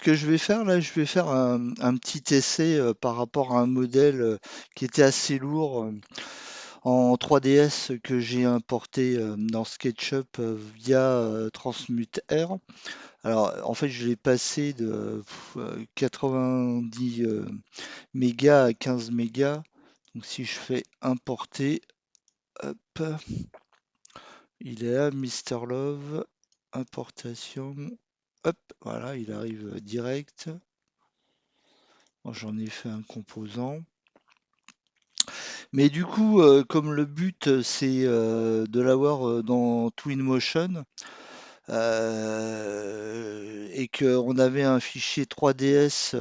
que je vais faire là, je vais faire un petit essai par rapport à un modèle qui était assez lourd en 3DS que j'ai importé dans SketchUp via Transmute R. Alors, en fait, je l'ai passé de 90 mégas à 15 mégas. Donc, si je fais importer, hop, il est là, Mister Love, importation. Hop, voilà, il arrive direct. Moi, j'en ai fait un composant. Mais du coup, comme le but, c'est de l'avoir dans Twinmotion, et qu'on avait un fichier 3DS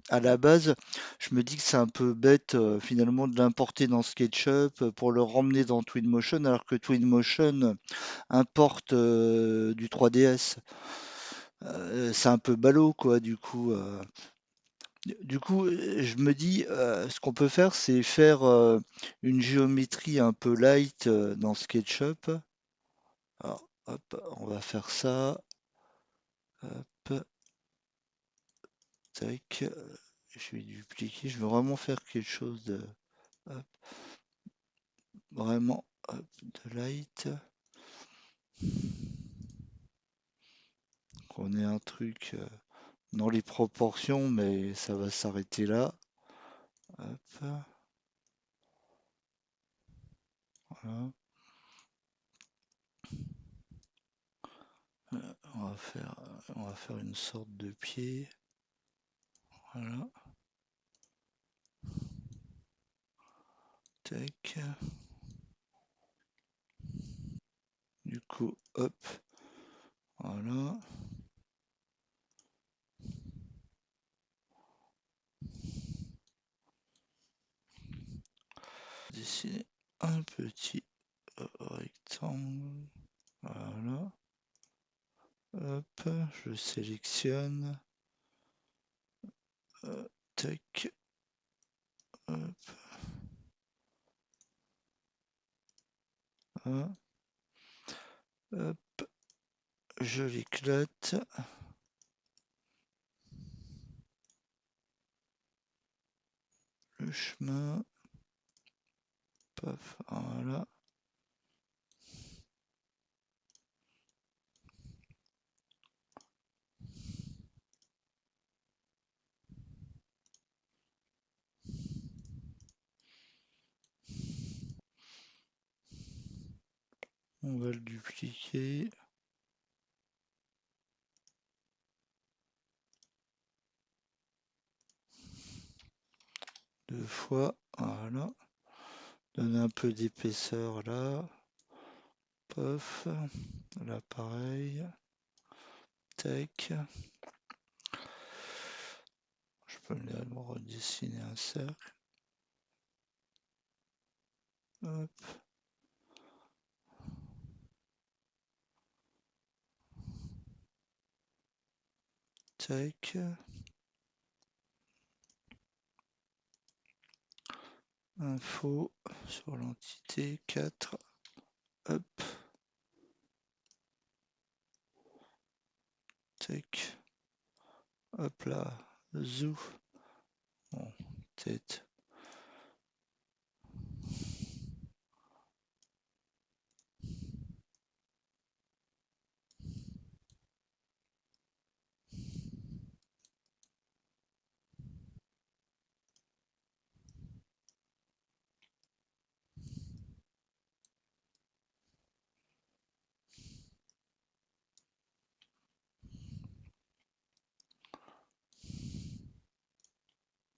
à la base, je me dis que c'est un peu bête finalement de l'importer dans SketchUp pour le ramener dans Twinmotion, alors que Twinmotion importe du 3DS. C'est un peu ballot, quoi, du coup. Du coup, je me dis, ce qu'on peut faire, c'est faire une géométrie un peu light dans SketchUp. Alors, hop, on va faire ça. Hop, tac. Je vais dupliquer. Je veux vraiment faire quelque chose de hop, vraiment hop, de light. Qu'on ait un truc dans les proportions, mais ça va s'arrêter là. Hop, voilà. On va faire une sorte de pied. Voilà. Tac. Du coup, hop, voilà. Dessiner un petit rectangle. Voilà. Hop, je sélectionne. Tac. Hop, voilà. Hop, je l'éclate. Le chemin. Paf, voilà. On va le dupliquer. Deux fois, voilà. Donner un peu d'épaisseur là. Pof. Là pareil. Tac. Je peux me redessiner un cercle. Hop. Tac. Info sur l'entité 4. Hop. Tac. Hop là. Zou. Bon, tête.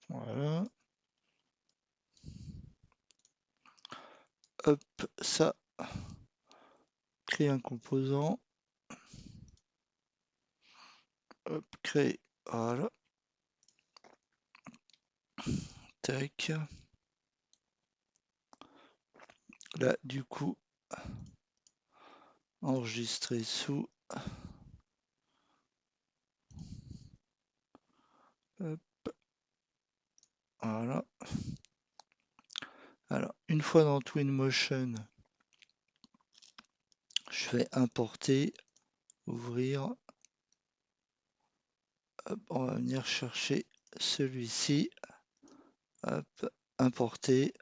Voilà. Hop, ça. Créer un composant. Hop, créer. Voilà. Tac. Là, du coup, enregistrer sous. Hop, voilà. Alors, une fois dans Twinmotion, je fais importer, ouvrir, Hop, on va venir chercher celui-ci. Hop, importer.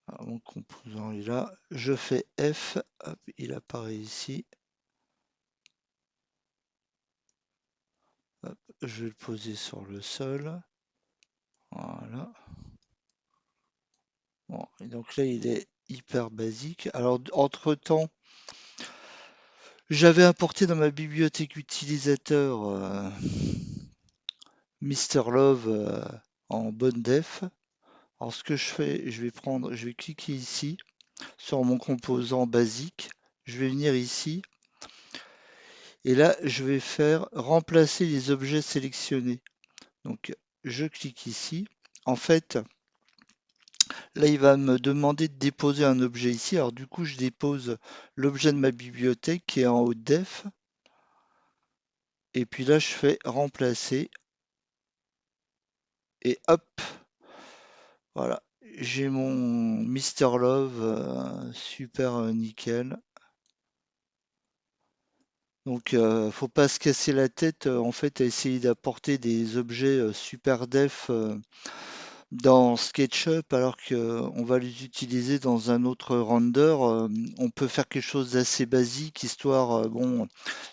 Alors, mon composant est là. Je fais F. Hop, il apparaît ici. Hop, je vais le poser sur le sol. Voilà. Bon, et donc là, il est hyper basique. Alors, entre-temps, j'avais importé dans ma bibliothèque utilisateur Mister Love en bonne def. Alors, ce que je fais, je vais cliquer ici sur mon composant basique. Je vais venir ici et là, je vais faire remplacer les objets sélectionnés. Donc, je clique ici. En fait, là, il va me demander de déposer un objet ici. Alors, du coup, je dépose l'objet de ma bibliothèque qui est en haut de def. Et puis là, je fais remplacer. Et hop, voilà. J'ai mon Mister Love super nickel. Donc, faut pas se casser la tête en fait à essayer d'apporter des objets super def dans SketchUp alors qu'on va les utiliser dans un autre render. On peut faire quelque chose d'assez basique histoire bon,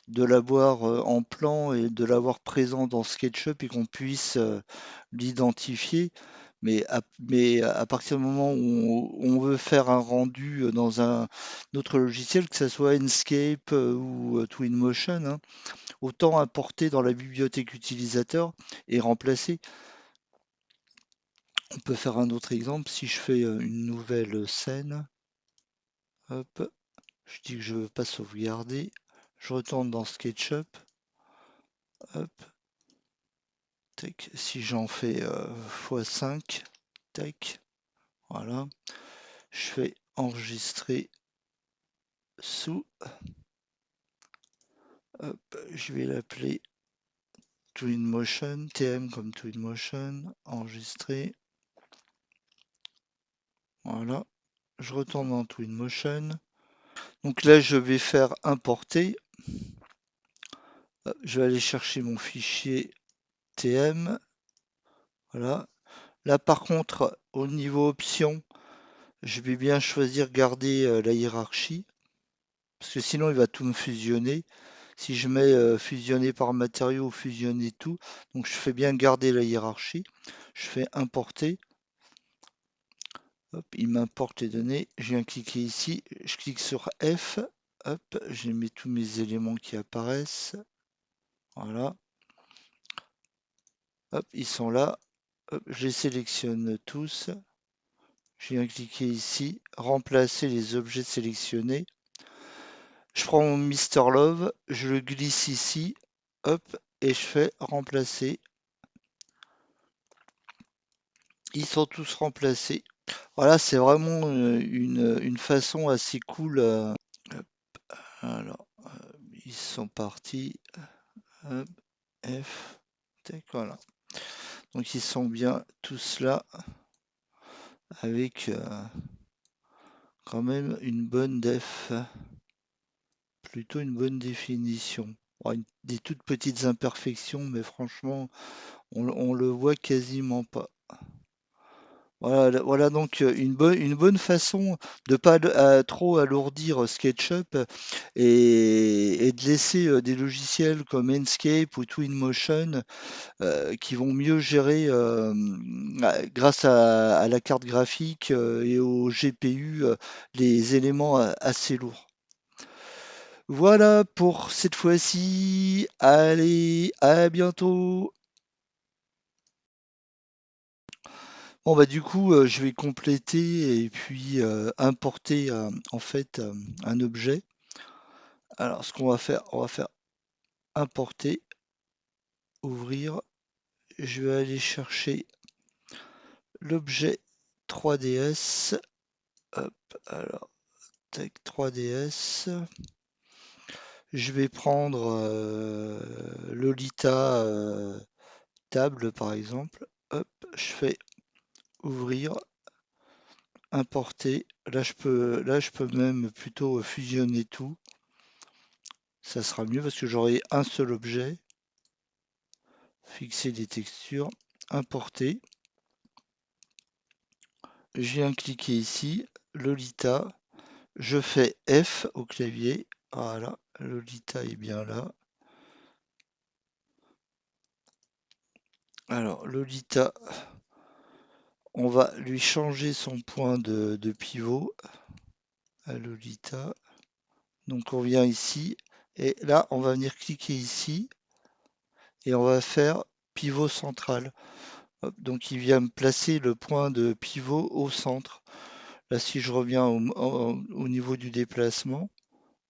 de l'avoir en plan et de l'avoir présent dans SketchUp et qu'on puisse l'identifier. Mais à partir du moment où on veut faire un rendu dans un autre logiciel, que ce soit Enscape ou Twinmotion, hein, autant importer dans la bibliothèque utilisateur et remplacer. On peut faire un autre exemple. Si je fais une nouvelle scène, hop, je dis que je ne veux pas sauvegarder, je retourne dans SketchUp, hop, tac, si j'en fais x5, tac, voilà, je fais enregistrer sous, hop, je vais l'appeler Twinmotion, TM comme Twinmotion, enregistrer, voilà, je retourne dans Twinmotion. Donc là, je vais faire importer. Je vais aller chercher mon fichier TM. Voilà. Là, par contre, au niveau option, je vais bien choisir garder la hiérarchie. Parce que sinon, il va tout me fusionner. Si je mets fusionner par matériau ou fusionner tout, donc je fais bien garder la hiérarchie. Je fais importer. Hop, il m'importe les données. Je viens cliquer ici. Je clique sur F. Hop, je mets tous mes éléments qui apparaissent. Voilà. Hop, ils sont là. Hop, je les sélectionne tous. Je viens cliquer ici, remplacer les objets sélectionnés. Je prends mon Mister Love, je le glisse ici, hop, et je fais remplacer. Ils sont tous remplacés. Voilà, c'est vraiment une façon assez cool. Hop, alors, ils sont partis. Hop, F. Tac, voilà. Donc ils sont bien tous là avec quand même une bonne def, plutôt une bonne définition. Bon, des toutes petites imperfections, mais franchement, on le voit quasiment pas. Voilà donc une bonne façon de pas trop alourdir SketchUp et de laisser des logiciels comme Enscape ou Twinmotion qui vont mieux gérer grâce à la carte graphique et au GPU les éléments assez lourds. Voilà pour cette fois-ci. Allez, à bientôt. Bon bah du coup, je vais compléter et puis importer en fait un objet. Alors ce qu'on va faire, on va faire importer, ouvrir. Je vais aller chercher l'objet 3DS. Hop, alors tac 3DS. Je vais prendre Lolita table par exemple. Hop, je fais ouvrir, importer. Là je peux même plutôt fusionner tout. Ça sera mieux parce que j'aurai un seul objet. fixer les textures, importer. Je viens cliquer ici, Lolita. Je fais F au clavier. Voilà, Lolita est bien là. Alors, Lolita, on va lui changer son point de pivot à Lolita. Donc, on vient ici. Et là, on va venir cliquer ici. Et on va faire pivot central. Hop, donc, il vient me placer le point de pivot au centre. Là, si je reviens au niveau du déplacement,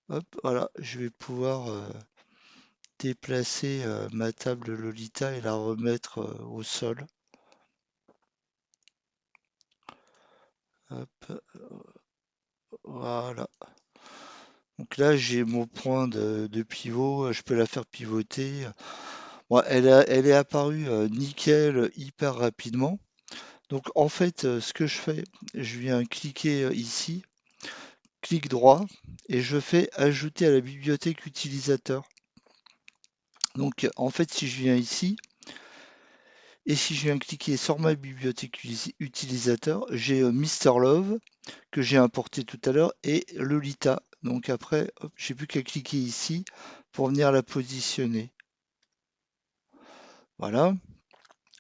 hop, voilà, je vais pouvoir déplacer ma table Lolita et la remettre au sol. Hop, voilà. Donc là, j'ai mon point de pivot, je peux la faire pivoter. Bon, elle est apparue nickel, hyper rapidement. Donc en fait, ce que je fais, je viens cliquer ici, clic droit, et je fais ajouter à la bibliothèque utilisateur. Donc en fait, si je viens ici, et si je viens cliquer sur ma bibliothèque utilisateur, j'ai Mister Love que j'ai importé tout à l'heure et Lolita. Donc après, j'ai plus qu'à cliquer ici pour venir la positionner. Voilà.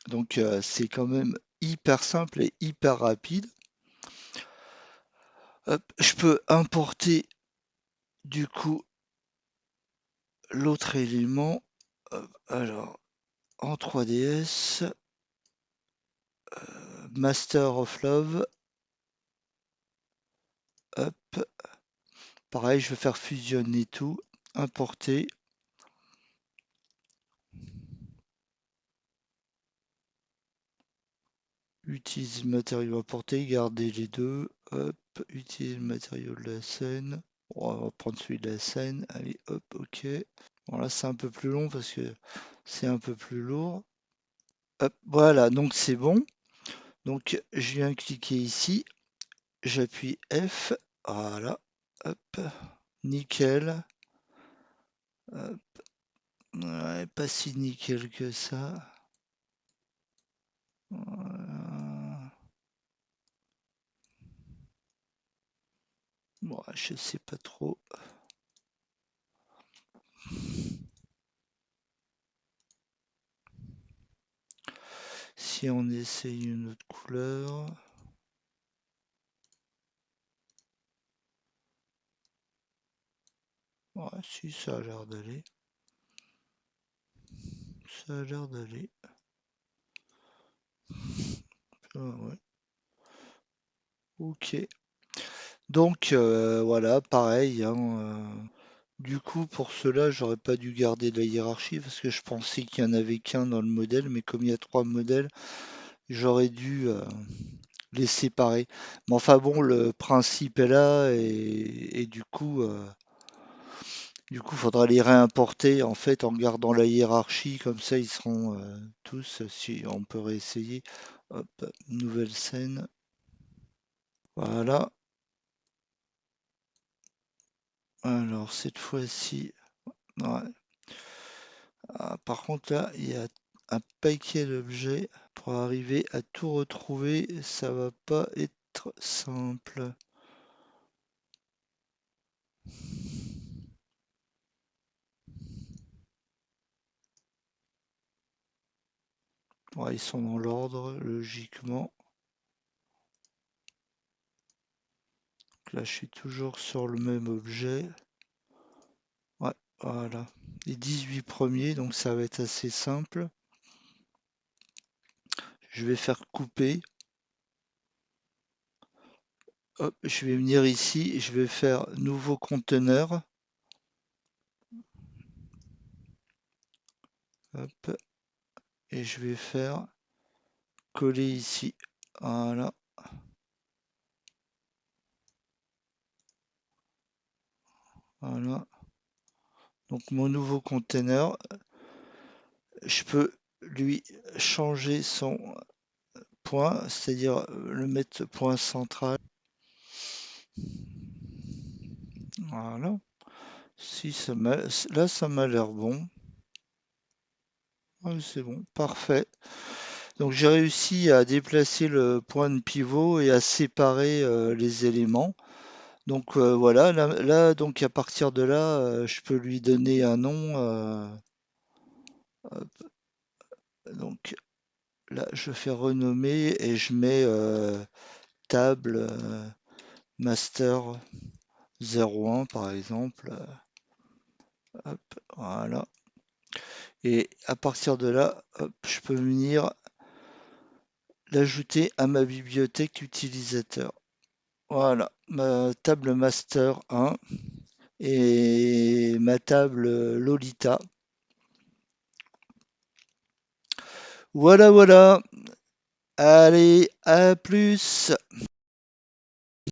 Donc c'est quand même hyper simple et hyper rapide. Hop, je peux importer du coup l'autre élément. Alors en 3DS, Master of Love. Hop, pareil, je vais faire fusionner tout, importer. Utilise le matériau importé, garder les deux. Hop, utilise le matériau de la scène. Bon, on va prendre celui de la scène. Allez, hop, ok. Bon, là, c'est un peu plus long parce que c'est un peu plus lourd. Hop, voilà, donc c'est bon. Donc, je viens cliquer ici. J'appuie F. Voilà. Hop, nickel. Hop, ouais, pas si nickel que ça. Voilà. Bon, je sais pas trop. Si on essaye une autre couleur. Ouais, si, ça a l'air d'aller. Ça a l'air d'aller. Ah, ouais. Ok. Donc, voilà, pareil, hein, du coup, pour cela, j'aurais pas dû garder de la hiérarchie parce que je pensais qu'il y en avait qu'un dans le modèle, mais comme il y a trois modèles, j'aurais dû les séparer. Mais enfin bon, le principe est là et du coup, faudra les réimporter en fait en gardant la hiérarchie, comme ça ils seront tous, si on peut réessayer. Hop, nouvelle scène. Voilà. Alors cette fois-ci, ouais. Ah, par contre là, il y a un paquet d'objets. Pour arriver à tout retrouver, ça va pas être simple. Ouais, ils sont dans l'ordre, logiquement. Donc là, je suis toujours sur le même objet. Ouais, voilà. Les 18 premiers, donc ça va être assez simple. Je vais faire couper. Hop, je vais venir ici, je vais faire nouveau conteneur. Hop, et je vais faire coller ici. Voilà, voilà. Donc mon nouveau conteneur, je peux lui changer son point, c'est-à-dire le mettre point central. Voilà. Si ça là, ça m'a l'air bon. Ah, c'est bon, parfait. Donc j'ai réussi à déplacer le point de pivot et à séparer les éléments. Donc voilà, donc à partir de là, je peux lui donner un nom. Donc là, je fais renommer et je mets table master 01 par exemple. Hop, voilà. Et à partir de là, hop, je peux venir l'ajouter à ma bibliothèque utilisateur. Voilà, ma table master 1 et ma table Lolita. Voilà, voilà. Allez, à plus.